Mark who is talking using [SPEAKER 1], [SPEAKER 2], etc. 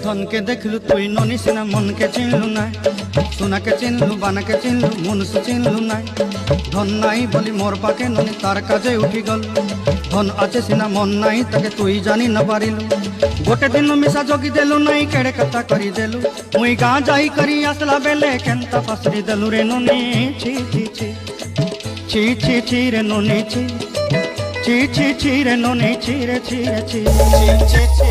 [SPEAKER 1] धन के देखलु तुई ननी सिना मन के चिन्हलु ना सोना के चिन्हलु बाना के चिन्हलु मुनुष चिन्हलु ना धन नाई बोली मोर पाके ननी तार काजे उठी गल धन आचे सिना मन नाई ताके तुई जानी न पारिलु गोटे दिन मिसा जोगी देलु नाई केड़े कथा करी देलु मुई गाँ जाई करी आसला बेले केंता पसरी देलु रे ननी छी छी छी छी छी छी रे ननी छी छी छी छी रे ननी छी रे छी रे छी छी छी